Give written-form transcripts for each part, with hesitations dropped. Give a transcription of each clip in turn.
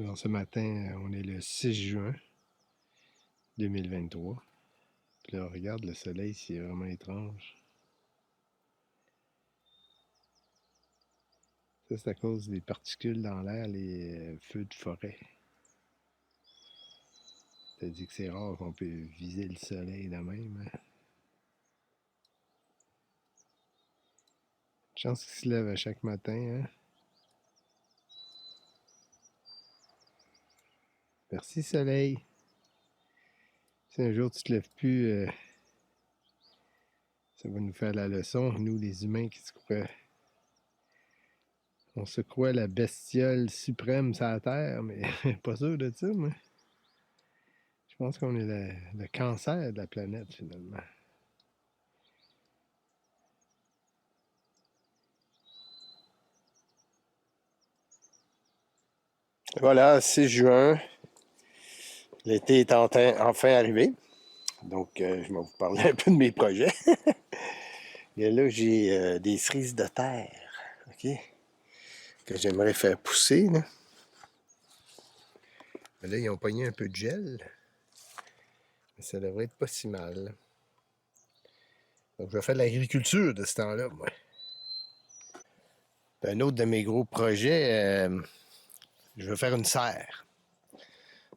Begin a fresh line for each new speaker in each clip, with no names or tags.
Alors ce matin, on est le 6 juin 2023. Puis là, regarde le soleil, c'est vraiment étrange. Ça, c'est à cause des particules dans l'air, les feux de forêt. T'as dit que c'est rare qu'on peut viser le soleil de même. Hein? Chance qu'il se lève à chaque matin. Hein? Merci soleil. Si un jour tu te lèves plus, ça va nous faire la leçon, nous les humains qui se croient. On se croit la bestiole suprême sur la Terre, mais pas sûr de ça, moi. Je pense qu'on est le cancer de la planète, finalement. Voilà, 6 juin, l'été est enfin arrivé. Donc, je vais vous parler un peu de mes projets. Et là, j'ai des cerises de terre, OK, que j'aimerais faire pousser. Là. Mais là, ils ont pogné un peu de gel, mais ça devrait être pas si mal. Donc, je vais faire de l'agriculture de ce temps-là, moi. Puis un autre de mes gros projets, je veux faire une serre.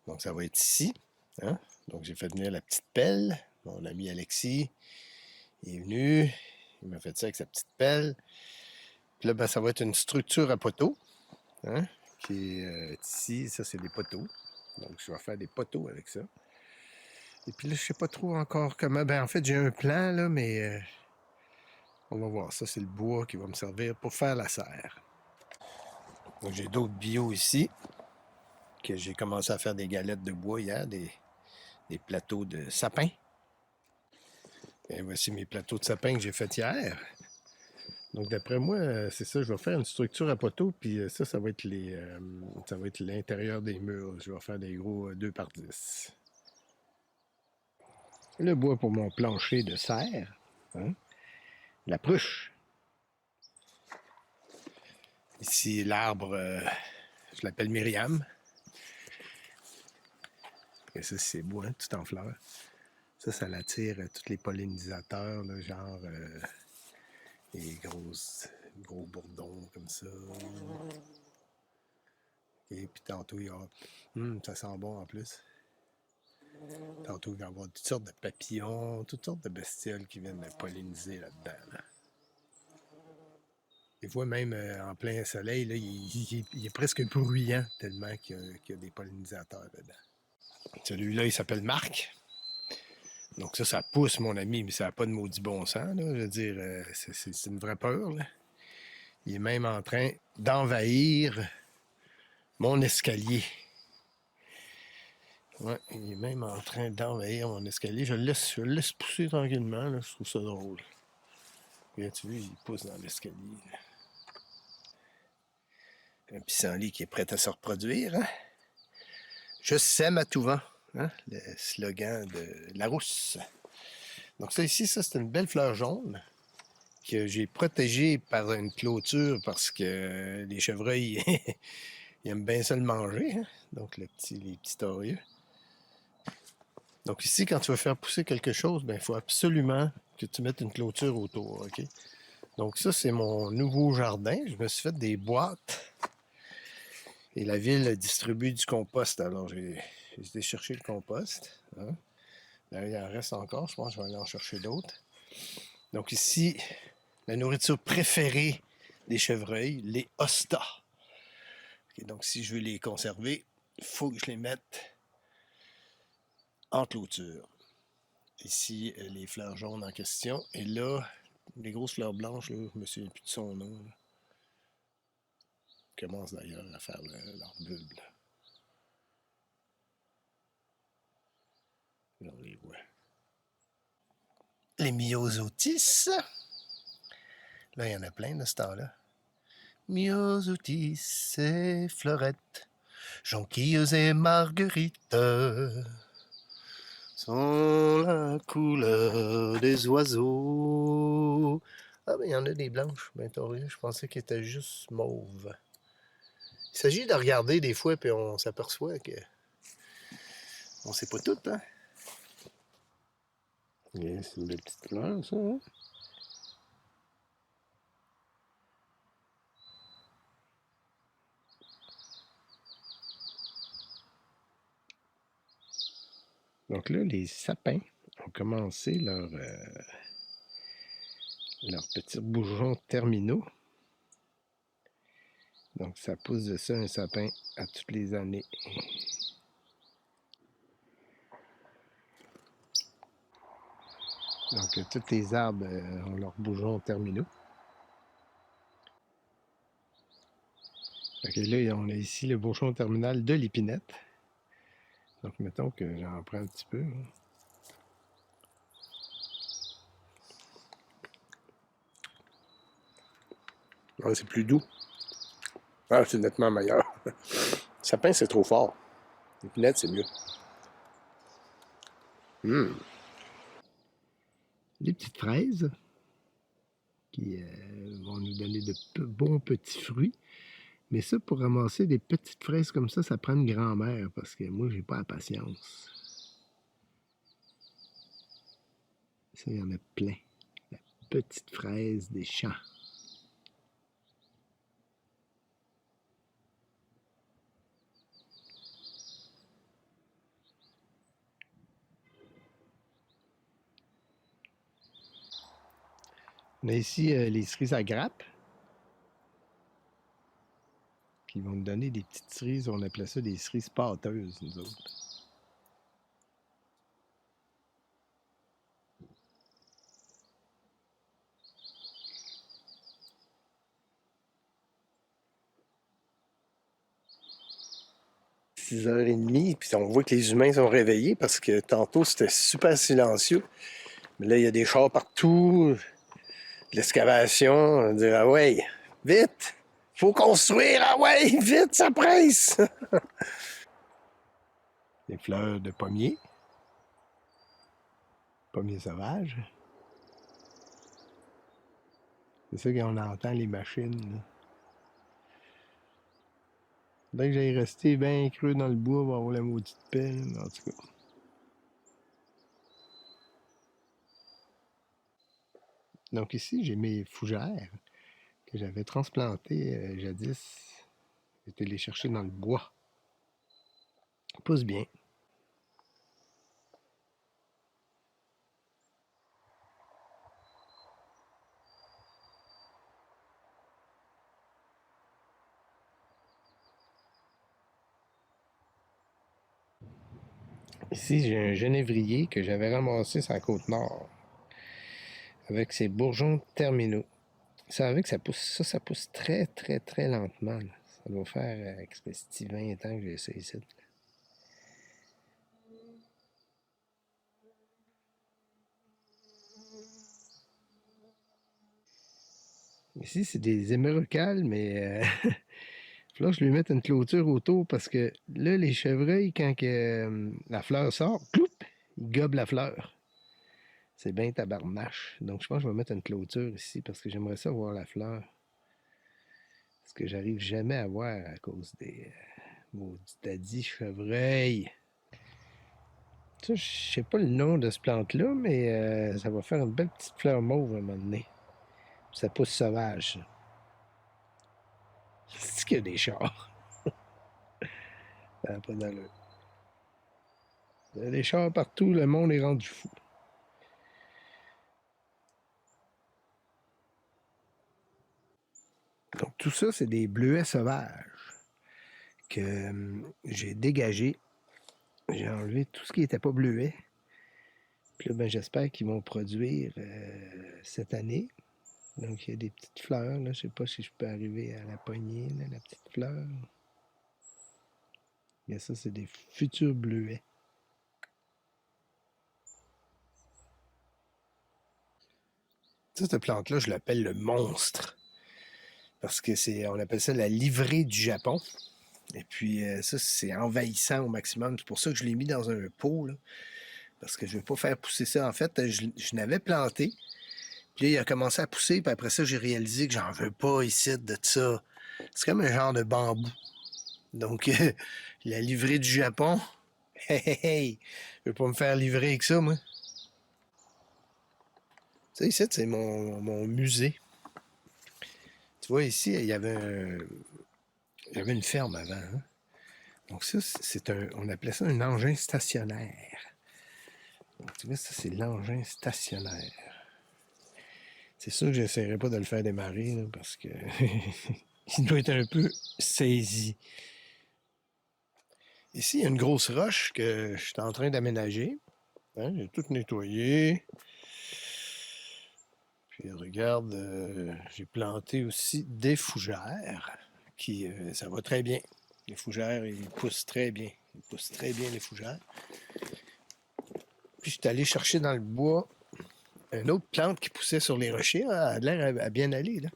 Donc, ça va être ici. Hein? Donc, j'ai fait venir la petite pelle. Mon ami Alexis est venu. Il m'a fait ça avec sa petite pelle. Puis là, ben, ça va être une structure à poteaux. Hein? Qui est ici. Ça, c'est des poteaux. Donc, je vais faire des poteaux avec ça. Et puis là, je sais pas trop encore comment. Ben, en fait, j'ai un plan, là, mais on va voir. Ça, c'est le bois qui va me servir pour faire la serre. Donc, j'ai d'autres bio ici. Que j'ai commencé à faire des galettes de bois hier, des plateaux de sapin. Et voici mes plateaux de sapin que j'ai fait hier. Donc d'après moi, c'est ça, je vais faire une structure à poteaux, puis ça va être ça va être l'intérieur des murs. Je vais faire des gros 2 par 10. Le bois pour mon plancher de serre. Hein? La pruche. Ici, l'arbre, je l'appelle Myriam. Et ça, c'est beau, hein, tout en fleurs. Ça l'attire tous les pollinisateurs, là, genre les gros bourdons comme ça. Et puis tantôt, il y a... ça sent bon en plus. Tantôt, il va y avoir toutes sortes de papillons, toutes sortes de bestioles qui viennent polliniser là-dedans. Là. Des fois, même en plein soleil, là, il est presque bruyant tellement qu'il y a des pollinisateurs dedans. Celui-là, il s'appelle Marc. Donc ça pousse, mon ami, mais ça n'a pas de maudit bon sens. Là. Je veux dire, c'est une vraie peur. Là. Il est même en train d'envahir mon escalier. Ouais, il est même en train d'envahir mon escalier. Je le laisse pousser tranquillement. Là. Je trouve ça drôle. Bien, tu vois, il pousse dans l'escalier. Un pissenlit qui est prêt à se reproduire. Hein? Je sème à tout vent. Hein? Le slogan de Larousse. Donc ça ici, ça c'est une belle fleur jaune que j'ai protégée par une clôture parce que les chevreuils ils aiment bien ça le manger. Hein? Donc les petits torieux. Donc ici, quand tu veux faire pousser quelque chose, ben, il faut absolument que tu mettes une clôture autour. Okay? Donc ça, c'est mon nouveau jardin. Je me suis fait des boîtes. Et la ville distribue du compost. Alors j'ai été chercher le compost. Hein? Là, il en reste encore. Je pense que je vais aller en chercher d'autres. Donc ici, la nourriture préférée des chevreuils, les hostas. Okay, donc si je veux les conserver, il faut que je les mette en clôture. Ici, les fleurs jaunes en question. Et là, les grosses fleurs blanches, là, je me souviens plus de son nom. Là. Ils commencent d'ailleurs à faire leur bulbe. Là, on les voit. Les myosotis. Là, il y en a plein de ce temps-là. Myosotis et fleurettes, jonquilles et marguerites sont la couleur des oiseaux. Ah, ben il y en a des blanches, ben torieux. Je pensais qu'elles étaient juste mauves. Il s'agit de regarder des fois, puis on s'aperçoit que on sait pas tout, hein? C'est une belle petite fleur, ça, hein? Donc là, les sapins ont commencé leurs petits bourgeons terminaux. Donc ça pousse de ça un sapin à toutes les années. Donc tous les arbres ont leurs bourgeons terminaux. Donc là, on a ici le bourgeon terminal de l'épinette. Donc mettons que j'en prends un petit peu. Ouais, c'est plus doux. Ah, c'est nettement meilleur. Sapin, c'est trop fort. L'épinette, c'est mieux. Des petites fraises qui vont nous donner de bons petits fruits. Mais ça, pour ramasser des petites fraises comme ça prend une grand-mère parce que moi, j'ai pas la patience. Ça, il y en a plein. La petite fraise des champs. On a ici les cerises à grappes qui vont nous donner des petites cerises. On appelait ça des cerises pâteuses, nous autres. « 6h30, puis on voit que les humains sont réveillés parce que tantôt c'était super silencieux. Mais là, il y a des chars partout, de l'excavation. On dit ah ouais, vite! Faut construire, ah ouais, vite, ça presse! Des fleurs de pommier. Pommier sauvage. C'est ça qu'on entend, les machines. Là. Dès que j'aille rester bien creux dans le bois, on va avoir la maudite pelle, en tout cas. Donc ici, j'ai mes fougères que j'avais transplantées jadis. J'étais les chercher dans le bois. Ils poussent bien. Ici, j'ai un genévrier que j'avais ramassé sur la côte nord avec ses bourgeons terminaux. Vous savez que ça pousse très, très, très lentement. Là. Ça doit faire 20 ans que j'ai ça ici. Ici, c'est des émeraucales, mais là, je lui mets une clôture autour parce que là, les chevreuils, quand la fleur sort, cloup, ils gobent la fleur. C'est bien tabarnache. Donc, je pense que je vais mettre une clôture ici parce que j'aimerais ça voir la fleur. Parce que j'arrive jamais à voir à cause des maudits dadis chevreuils. Ça, je sais pas le nom de ce plante-là, mais ça va faire une belle petite fleur mauve à un moment donné. Ça pousse sauvage. C'est qu'il y a des chars. Ça n'a pas d'allure. Il y a des chars partout, le monde est rendu fou. Donc tout ça, c'est des bleuets sauvages que j'ai dégagés. J'ai enlevé tout ce qui n'était pas bleuet. Puis là, ben, j'espère qu'ils vont produire cette année. Donc il y a des petites fleurs. Là. Je ne sais pas si je peux arriver à la poignée, là, la petite fleur. Et ça, c'est des futurs bleuets. Ça, cette plante-là, je l'appelle le monstre. Parce que on appelle ça la livrée du Japon. Et puis ça, c'est envahissant au maximum. C'est pour ça que je l'ai mis dans un pot. Là, parce que je ne veux pas faire pousser ça. En fait, je n'avais planté. Puis là, il a commencé à pousser. Puis après ça, j'ai réalisé que j'en veux pas ici de ça. C'est comme un genre de bambou. Donc, la livrée du Japon, hey, hey, je veux pas me faire livrer avec ça, moi. Ça, ici, c'est mon musée. Tu vois, ici, il y avait une ferme avant. Hein? Donc ça, on appelait ça un engin stationnaire. Donc, tu vois, ça, c'est l'engin stationnaire. C'est sûr que j'essaierai pas de le faire démarrer, là, parce que il doit être un peu saisi. Ici, il y a une grosse roche que je suis en train d'aménager. Hein, j'ai tout nettoyé. Puis regarde, j'ai planté aussi des fougères qui, ça va très bien. Les fougères, ils poussent très bien. Ils poussent très bien les fougères. Puis je suis allé chercher dans le bois une autre plante qui poussait sur les rochers. Elle a l'air à bien aller, là.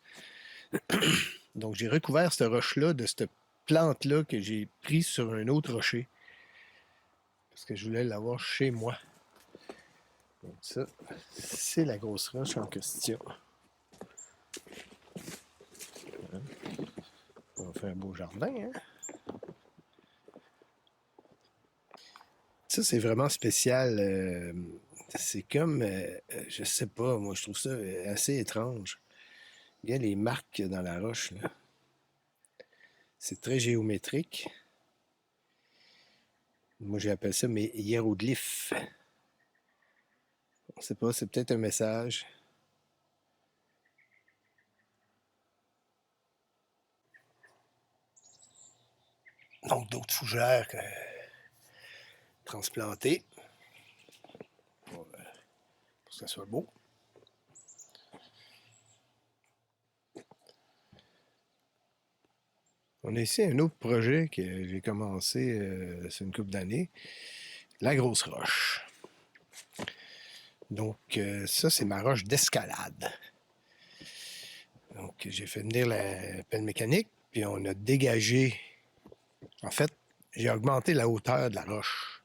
Donc j'ai recouvert cette roche-là de cette plante-là que j'ai prise sur un autre rocher. Parce que je voulais l'avoir chez moi. Donc ça, c'est la grosse roche en question. On va faire un beau jardin, hein? Ça, c'est vraiment spécial. C'est comme, je sais pas, moi, je trouve ça assez étrange. Il y a les marques dans la roche, là. C'est très géométrique. Moi, j'appelle ça mes hiéroglyphes. On sait pas, c'est peut-être un message. Donc, d'autres fougères transplantées pour que ça soit beau. On a ici un autre projet que j'ai commencé, c'est une couple d'années, la grosse roche. Donc, ça, c'est ma roche d'escalade. Donc, j'ai fait venir la pelle mécanique, puis on a dégagé. En fait, j'ai augmenté la hauteur de la roche.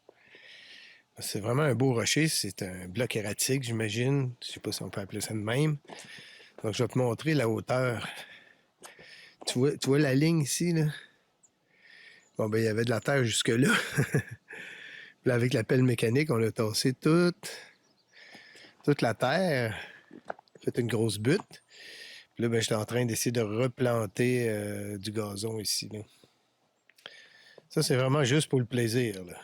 C'est vraiment un beau rocher, c'est un bloc erratique, j'imagine. Je ne sais pas si on peut appeler ça de même. Donc, je vais te montrer la hauteur. Tu vois la ligne ici, là? Bon, ben, il y avait de la terre jusque-là. Puis là, avec la pelle mécanique, on a tassé toute la terre, fait une grosse butte. Puis là, ben, j'étais en train d'essayer de replanter du gazon ici, là. Ça, c'est vraiment juste pour le plaisir, là.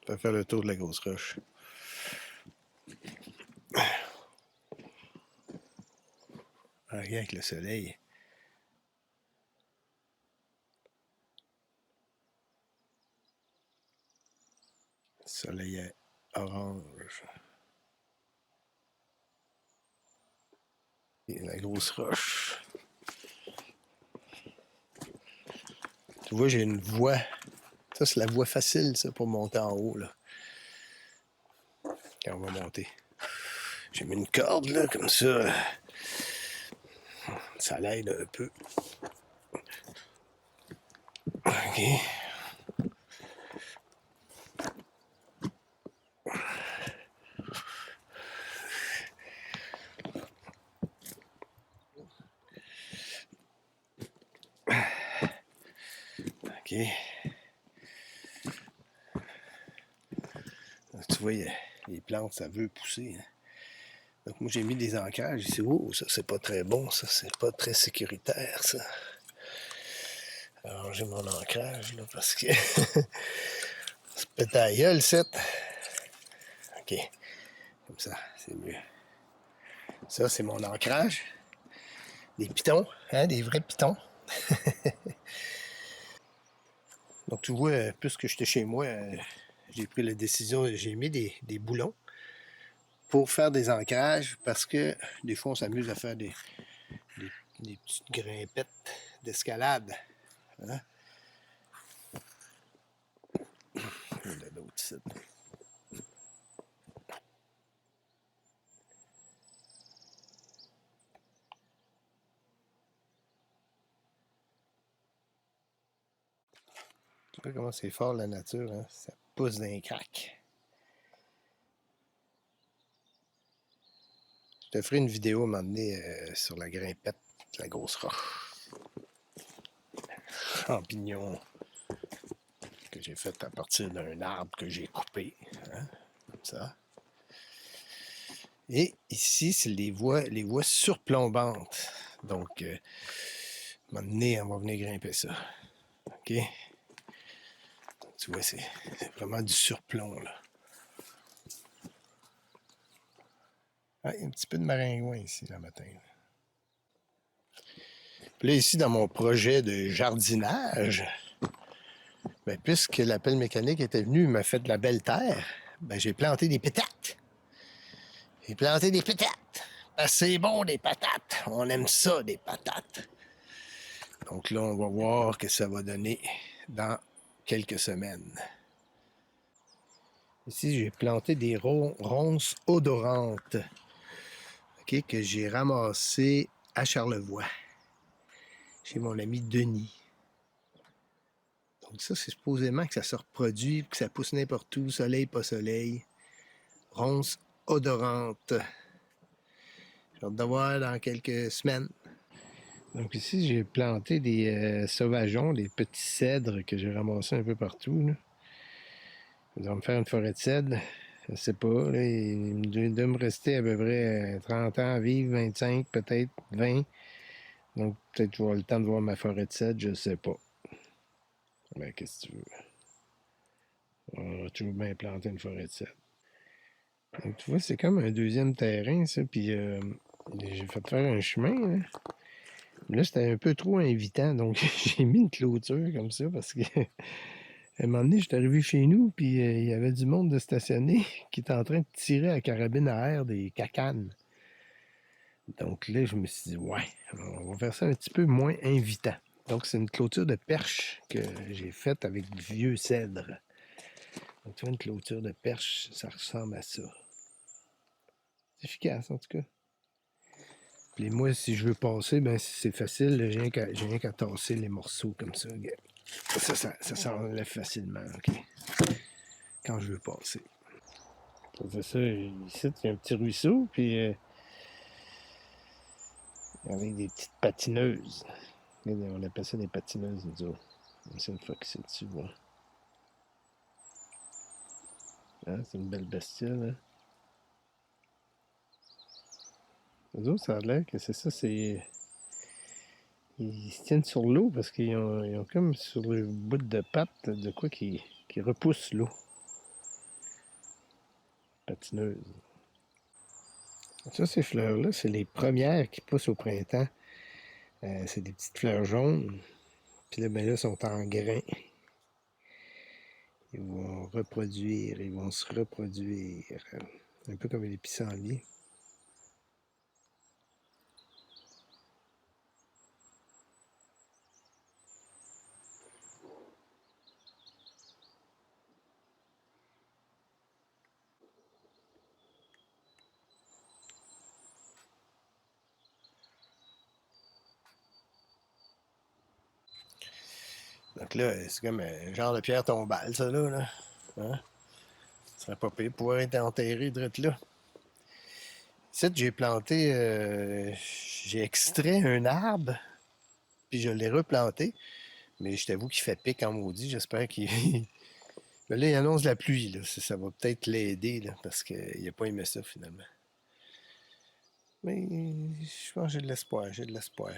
Je vais faire le tour de la grosse roche. Ah, rien avec le soleil. Le soleil est orange. Et la grosse roche. Tu vois, j'ai une voie. Ça, c'est la voie facile, ça, pour monter en haut, là. Quand on va monter. J'ai mis une corde, là, comme ça. Ça l'aide un peu. OK. OK. Tu vois, les plantes, ça veut pousser. Hein. Donc, moi, j'ai mis des ancrages ici. Oh, ça, c'est pas très bon. Ça, c'est pas très sécuritaire, ça. Alors, j'ai mon ancrage, là, parce que c'est peut-être à la gueule, cette. OK. Comme ça, c'est mieux. Ça, c'est mon ancrage. Des pitons, hein, des vrais pitons. Donc, tu vois, puisque j'étais chez moi, j'ai pris la décision, j'ai mis des boulons pour faire des ancrages parce que des fois, on s'amuse à faire des, des petites grimpettes d'escalade. Hein? Il y en a d'autres sites. Tu vois comment c'est fort la nature, hein? Ça pousse d'un crack. Je te ferai une vidéo à un moment donné sur la grimpette, la grosse roche. champignons que j'ai fait à partir d'un arbre que j'ai coupé, hein, comme ça. Et ici, c'est les voies surplombantes. Donc, à un moment donné, on va venir grimper ça. OK? Tu vois, c'est vraiment du surplomb, là. Ah, il y a un petit peu de maringouin ici, le matin. Puis là, ici, dans mon projet de jardinage, ben, puisque la pelle mécanique était venue, il m'a fait de la belle terre, ben, j'ai planté des pétates. J'ai planté des pétates. Parce que c'est bon, des patates. On aime ça, des patates. Donc là, on va voir que ça va donner dans quelques semaines. Ici, j'ai planté des ronces odorantes, okay, que j'ai ramassées à Charlevoix, chez mon ami Denis. Donc ça, c'est supposément que ça se reproduit, que ça pousse n'importe où, soleil, pas soleil. Ronces odorantes. J'ai hâte de voir dans quelques semaines. Donc ici, j'ai planté des sauvageons, des petits cèdres que j'ai ramassés un peu partout, là. Ça va me faire une forêt de cèdres. Je sais pas. Là, il doit me rester à peu près 30 ans à vivre, 25, peut-être 20. Donc peut-être que je vais avoir le temps de voir ma forêt de cèdres, je sais pas. Mais qu'est-ce que tu veux? On va toujours bien planter une forêt de cèdres. Donc tu vois, c'est comme un deuxième terrain, ça. Puis j'ai fait faire un chemin, là. Là, c'était un peu trop invitant, donc j'ai mis une clôture comme ça parce que à un moment donné, j'étais arrivé chez nous, puis il y avait du monde de stationner qui était en train de tirer à carabine à air des cacanes. Donc là, je me suis dit, ouais, on va faire ça un petit peu moins invitant. Donc, c'est une clôture de perche que j'ai faite avec du vieux cèdre. Donc, tu vois, une clôture de perche, ça ressemble à ça. C'est efficace, en tout cas. Puis moi, si je veux passer, ben c'est facile. J'ai rien qu'à tasser les morceaux comme ça. Ça s'enlève facilement, OK? Quand je veux passer. On fait ça ici, il y a un petit ruisseau, puis avec des petites patineuses. On appelle ça des patineuses, nous autres. C'est une fois que c'est dessus, voilà. Hein, c'est une belle bestiole, hein? Les autres, ça a l'air que c'est ça, c'est... Ils se tiennent sur l'eau parce qu'ils ont comme sur le bout de pattes de quoi qui repousse l'eau. Patineuse. Ça, ces fleurs-là, c'est les premières qui poussent au printemps. C'est des petites fleurs jaunes. Puis là, ben là, sont en grains. Ils vont reproduire, ils vont se reproduire. Un peu comme les pissenlits. Donc là, c'est comme un genre de pierre tombale, ça, là. Hein? Ça serait pas pire pouvoir être enterré direct là. Ici, j'ai planté, j'ai extrait un arbre, puis je l'ai replanté. Mais je t'avoue qu'il fait pic en maudit. J'espère qu'il. Mais là, il annonce la pluie, là. Ça va peut-être l'aider, là, parce qu'il n'a pas aimé ça, finalement. Mais je pense que j'ai de l'espoir, j'ai de l'espoir.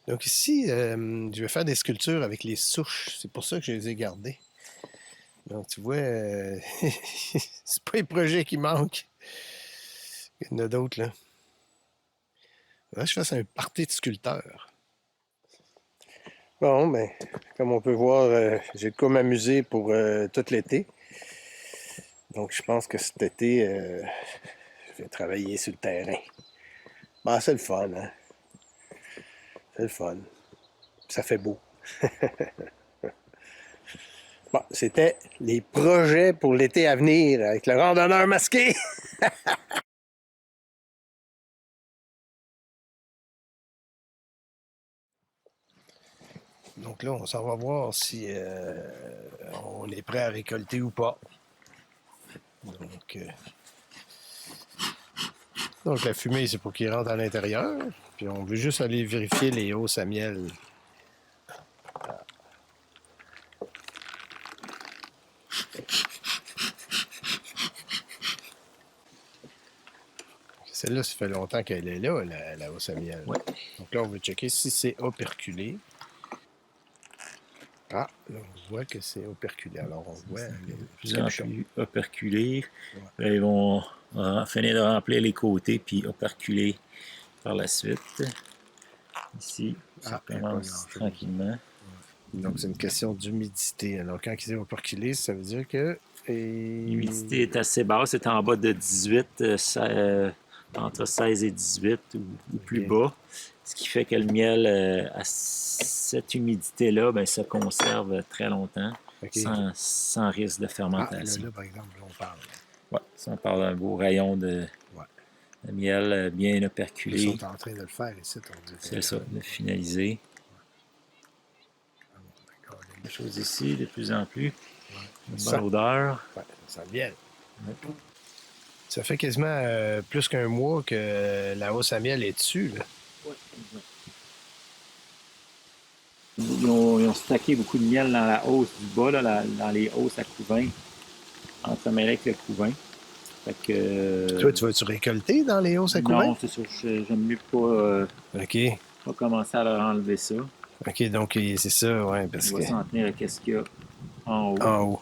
Donc ici, je vais faire des sculptures avec les souches. C'est pour ça que je les ai gardées. Donc tu vois, c'est pas les projets qui manquent. Il y en a d'autres, là. Là, je fasse un party de sculpteurs. Bon, ben, comme on peut voir, j'ai de quoi m'amuser pour tout l'été. Donc je pense que cet été, je vais travailler sur le terrain. Ben, c'est le fun, hein? C'est le fun. Ça fait beau. Bon, c'était les projets pour l'été à venir avec le randonneur masqué. Donc là, on s'en va voir si on est prêt à récolter ou pas. Donc, Donc la fumée, c'est pour qu'il rentre à l'intérieur. Puis on veut juste aller vérifier les hausses à miel. Celle-là, ça fait longtemps qu'elle est là, la hausse à miel.
Ouais.
Donc là, on veut checker si c'est operculé. Ah, là, on voit que c'est operculé. Alors, on voit
De plus
le
en
capuchon.
plus operculé.
Ouais.
Là, ils vont finir de remplir les côtés puis operculer par la suite. Ici, ça commence tranquillement.
Donc, c'est une question d'humidité. Alors, quand ils sont operculés, ça veut dire que...
L'humidité est assez basse, c'est en bas de 18, entre 16 et 18 ou plus bas. Ce qui fait que le miel, à cette humidité-là, ben, se conserve très longtemps, sans risque de fermentation.
Là, par exemple, on parle.
Ouais, ça, on parle d'un beau rayon de miel bien operculé.
Ils sont en train de le faire ici, on dit.
C'est ça, de finaliser. Des choses ici, de plus en plus. Une bonne odeur.
Ouais, ça sent bien. Ça fait quasiment plus qu'un mois que la hausse à miel est dessus. Là.
Ouais, ils ont stocké beaucoup de miel dans la hausse du bas, là, dans les hausses à couvain, entremêlées avec le couvain. Fait que,
toi, tu vas-tu récolter dans les hausses à couvain?
Non, c'est sûr. J'aime mieux pas commencer à leur enlever ça.
OK, donc c'est ça, ouais.
On va s'en tenir à ce qu'il y a en haut.
En haut.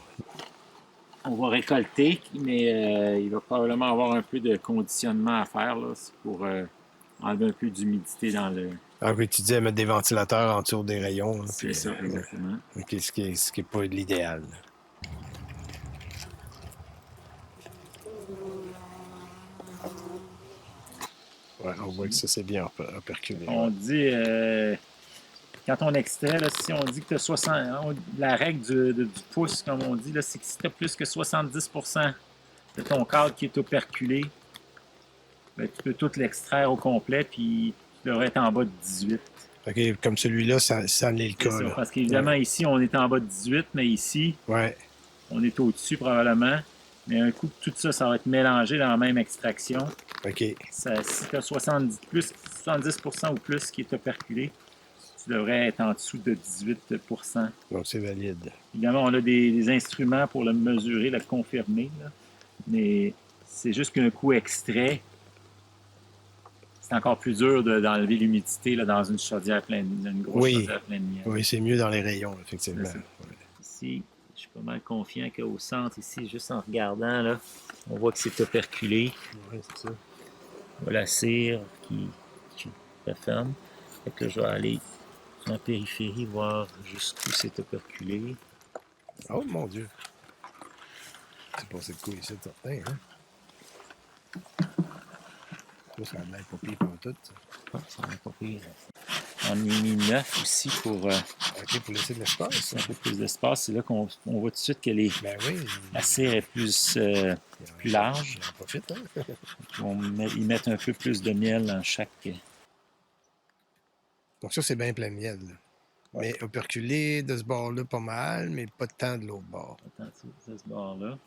On va récolter, mais il va probablement avoir un peu de conditionnement à faire là, pour enlever un peu d'humidité dans le...
Ah oui, tu disais mettre des ventilateurs en dessous des rayons.
C'est ça, exactement.
OK, ce qui est pas l'idéal. Ouais, on voit que ça, c'est bien operculé.
On dit, quand on extrait, là, si on dit que tu as 60... La règle du pouce, comme on dit, c'est que si tu as plus que 70% de ton cadre qui est operculé, ben, tu peux tout l'extraire au complet, puis tu devrais être en bas de 18.
OK, comme celui-là, ça en est le cas.
Ça, parce qu'évidemment, ici, on est en bas de 18, mais ici, on est au-dessus probablement. Mais un coup, tout ça, ça va être mélangé dans la même extraction.
OK.
Si tu as 70% ou plus qui est operculé, tu devrais être en dessous de 18%.
Donc, c'est valide.
Évidemment, on a des instruments pour le mesurer, le confirmer. Là. Mais c'est juste qu'un coup extrait, c'est encore plus dur d'enlever l'humidité dans une chaudière pleine, une grosse chaudière pleine de miel.
Oui, c'est mieux dans les rayons, effectivement.
Ici, je suis pas mal confiant qu'au centre, ici, juste en regardant, là, on voit que c'est operculé.
Oui, c'est ça.
On voit la cire qui referme. Fait que là, je vais aller en périphérie voir jusqu'où c'est operculé.
Oh mon Dieu! C'est passé de coup ici, certain, hein? Ça a l'air pas pire pour tout.
Ça n'a pas pire. On est mis 9 aussi pour
laisser de l'espace.
Un peu plus d'espace. C'est là qu'on voit tout de suite que la cire est plus large.
On en profite, hein?
Ils mettent un peu plus de miel dans chaque...
Donc ça, c'est bien plein de miel. Ouais. Mais operculé de ce bord-là, pas mal, mais pas tant de l'autre bord.
Pas tant de ce bord-là.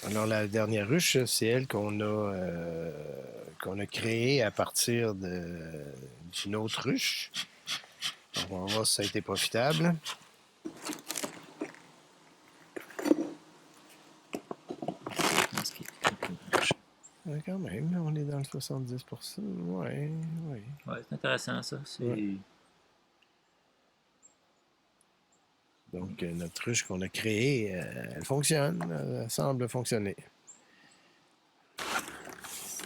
Alors, la dernière ruche, c'est elle qu'on a créée à partir d'une autre ruche. On va voir si ça a été profitable. Ouais, quand même, on est dans le 70%. Oui.
Ouais, c'est intéressant, ça.
Donc, notre ruche qu'on a créée, elle fonctionne. Elle semble fonctionner.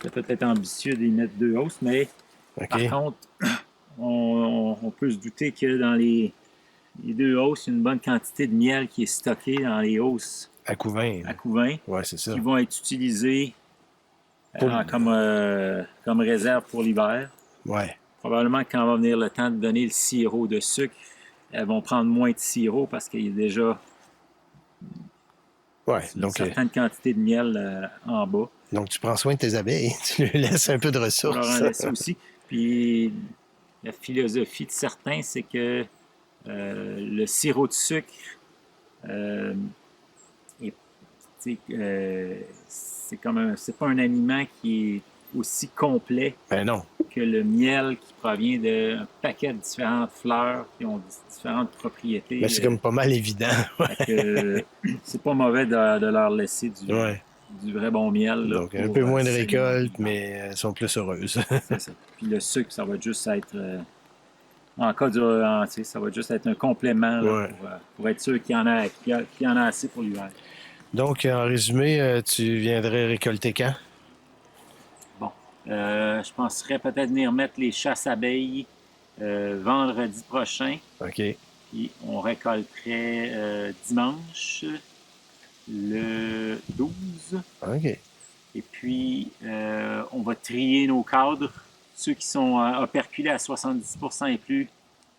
C'est peut-être ambitieux d'y mettre 2 hausses, mais par contre, on peut se douter que dans les 2 hausses, il y a une bonne quantité de miel qui est stocké dans les hausses.
À couvain.
Oui,
c'est ça.
Qui vont être utilisés comme réserve pour l'hiver.
Ouais.
Probablement que quand va venir le temps de donner le sirop de sucre, elles vont prendre moins de sirop parce qu'il y a déjà une certaine quantité de miel en bas.
Donc, tu prends soin de tes abeilles, tu leur laisses un peu de ressources.
On leur en laisse aussi. Puis, la philosophie de certains, c'est que Le sirop de sucre, c'est pas un aliment qui est aussi complet
Ben non.
que le miel qui provient d'un paquet de différentes fleurs qui ont différentes propriétés.
Ben, c'est comme pas mal évident.
C'est pas mauvais de leur laisser
Ouais.
du vrai bon miel. Là,
Donc, un peu moins de récolte, mais elles sont plus heureuses.
C'est ça. Puis le sucre, ça va juste être... en cas ça va juste être un complément là, pour être sûr qu'il y en a assez pour l'hiver.
Donc, en résumé, tu viendrais récolter quand?
Bon. Je penserais peut-être venir mettre les chasses abeilles vendredi prochain.
OK.
Puis on récolterait dimanche, le 12.
OK.
Et puis, on va trier nos cadres. Ceux qui sont operculés à 70% et plus,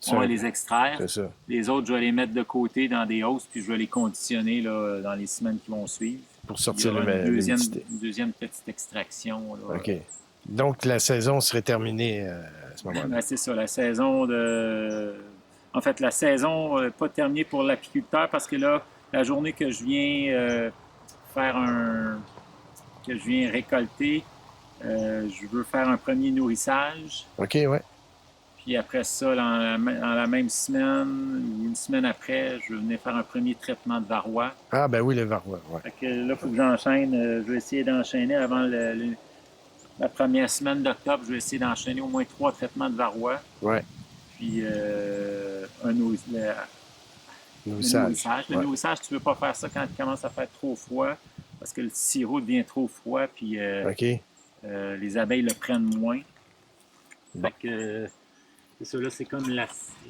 on va les extraire.
C'est ça.
Les autres, je vais les mettre de côté dans des hausses, puis je vais les conditionner là, dans les semaines qui vont suivre.
Pour sortir
une deuxième petite extraction. Là.
OK. Donc, la saison serait terminée à ce moment-là.
Ben, c'est ça, la saison de... En fait, la saison pas terminée pour l'apiculteur, parce que là, la journée que je viens que je viens récolter, je veux faire un premier nourrissage.
OK, ouais.
Puis après ça, dans la même semaine ou une semaine après, je vais venir faire un premier traitement de varroa.
Ah, ben oui, le varroa, ouais.
Fait que là, il faut que j'enchaîne. Je vais essayer d'enchaîner avant la première semaine d'octobre. Je vais essayer d'enchaîner au moins 3 traitements de varroa.
Ouais.
Puis un nourrissage. Le nourrissage, tu ne veux pas faire ça quand il commence à faire trop froid, parce que le sirop devient trop froid, puis les abeilles le prennent moins. Fait que c'est ça, là, c'est comme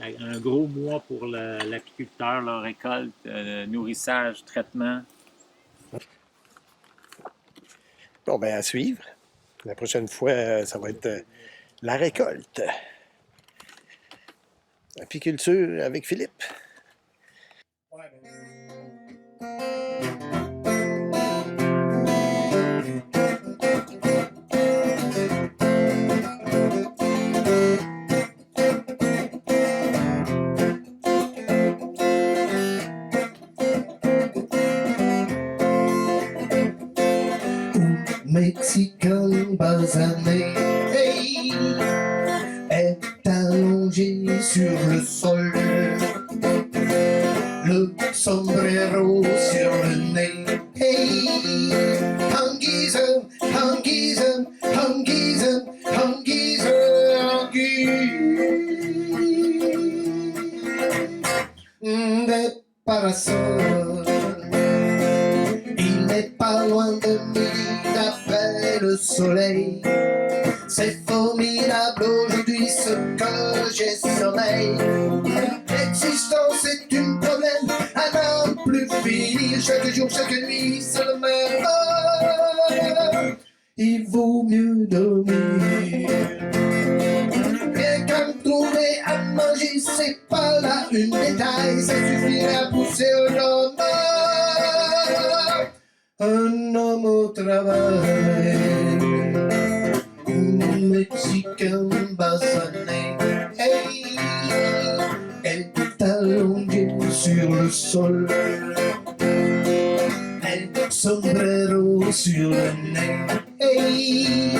un gros mois pour l'apiculteur, la récolte, nourrissage, traitement.
Bon, ben à suivre. La prochaine fois, ça va être la récolte. Apiculture avec Philippe.
Mexicain basané est allongé sur le sol, le sombrero sur le nez. Hey, Anguise, Anguise, Anguise, Anguise, Anguise. Des parasols, il n'est pas loin de midi après le soleil. C'est formidable aujourd'hui ce que j'ai sommeil. L'existence est un problème à n'en plus finir. Chaque jour, chaque nuit, c'est le même. Il vaut mieux dormir. Rien qu'à trouver à manger, c'est pas là une détail. Ça suffirait à pousser un homme. Un homme au travail, un Mexicain basané, hey, elle est allongée sur le sol, elle sombrero sur le nez, hey,